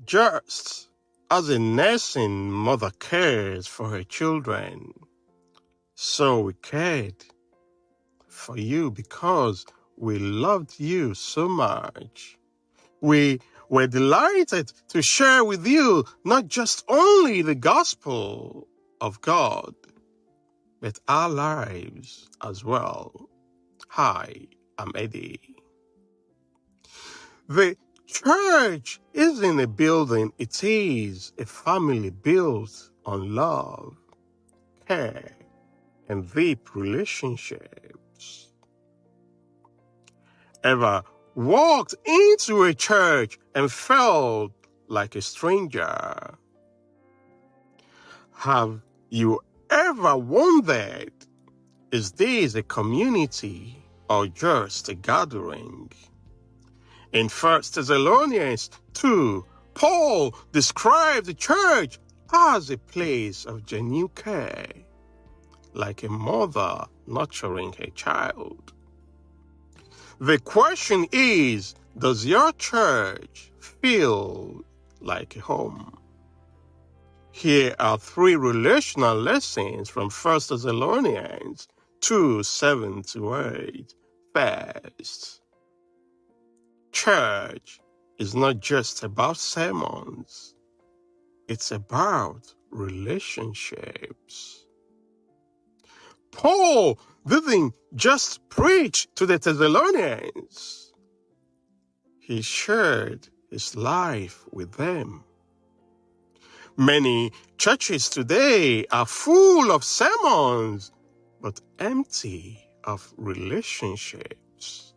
Just as a nursing mother cares for her children, so we cared for you because we loved you so much. We were delighted to share with you not just only the gospel of God, but our lives as well. Hi, I'm Eddie. The church isn't a building, it is a family built on love, care, and deep relationships. Ever walked into a church and felt like a stranger? Have you ever wondered, is this a community or just a gathering? In 1 Thessalonians 2, Paul described the church as a place of genuine care, like a mother nurturing her child. The question is, does your church feel like a home? Here are 3 relational lessons from 1 Thessalonians 2, 7-8. First, church is not just about sermons. It's about relationships. Paul didn't just preach to the Thessalonians. He shared his life with them. Many churches today are full of sermons, but empty of relationships.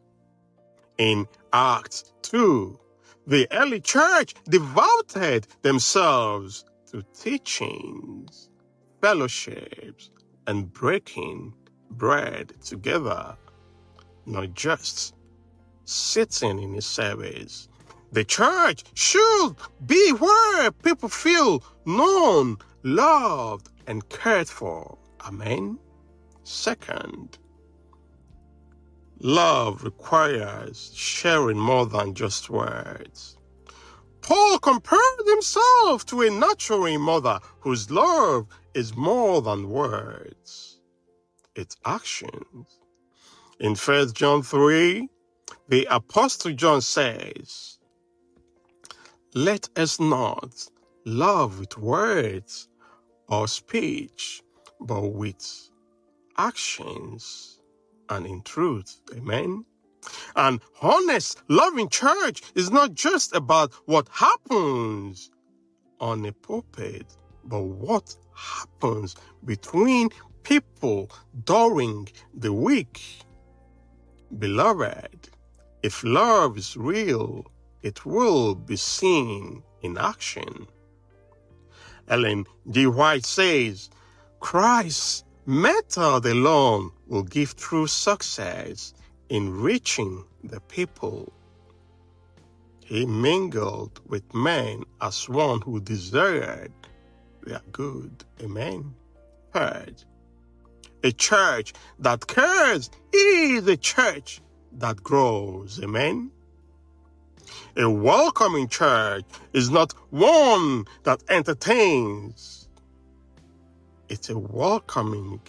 In Acts 2, the early church devoted themselves to teachings, fellowships, and breaking bread together, not just sitting in a service. The church should be where people feel known, loved, and cared for. Amen. Second, love requires sharing more than just words. Paul compared himself to a nurturing mother whose love is more than words. It's actions. In 1 John 3, the Apostle John says, "Let us not love with words or speech, but with actions and in truth." Amen. An honest, loving church is not just about what happens on a pulpit, but what happens between people during the week. Beloved, if love is real, it will be seen in action. Ellen G. White says, Christ's method alone will give true success in reaching the people. He mingled with men as one who desired their good. Amen. Third, a church that cares is a church that grows. Amen. A welcoming church is not one that entertains. It's a welcoming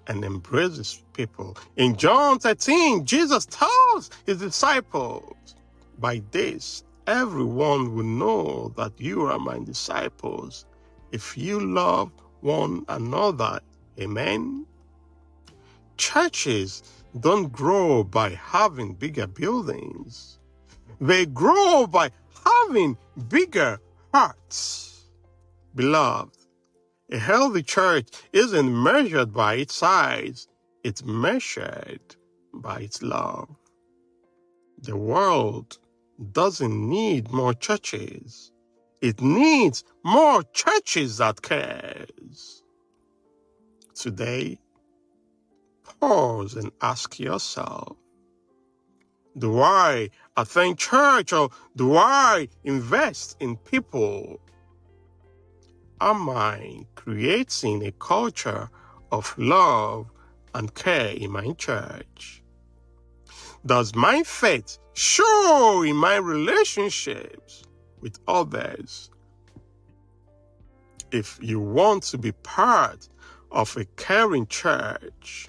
and embraces people. In John 13, Jesus tells his disciples, "By this, everyone will know that you are my disciples, if you love one another." Amen. Churches don't grow by having bigger buildings. They grow by having bigger hearts. Beloved, a healthy church isn't measured by its size, it's measured by its love. The world doesn't need more churches. It needs more churches that cares. Today, pause and ask yourself, do I attend church or do I invest in people? Am I creating a culture of love and care in my church? Does my faith show in my relationships? with others. If you want to be part of a caring church,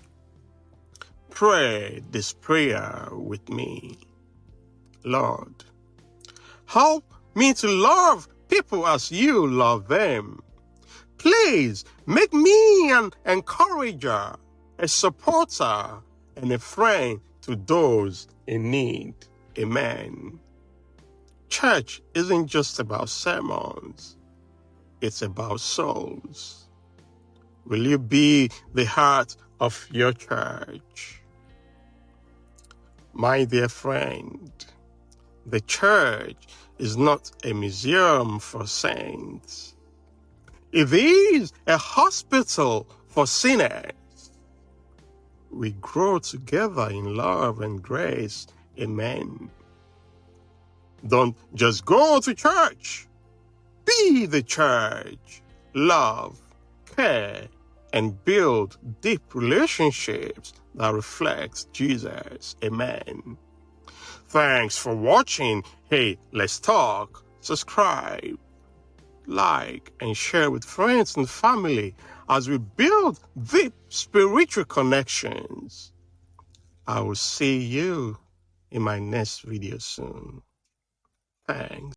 pray this prayer with me. Lord, help me to love people as you love them. Please make me an encourager, a supporter, and a friend to those in need. Amen. Church isn't just about sermons. It's about souls. Will you be the heart of your church? My dear friend, the church is not a museum for saints. It is a hospital for sinners. We grow together in love and grace. Amen. Don't just go to church. Be the church. Love, care, and build deep relationships that reflect Jesus. Amen. Thanks for watching. Hey, let's talk. Subscribe, like, and share with friends and family as we build deep spiritual connections. I will see you in my next video soon. Thanks.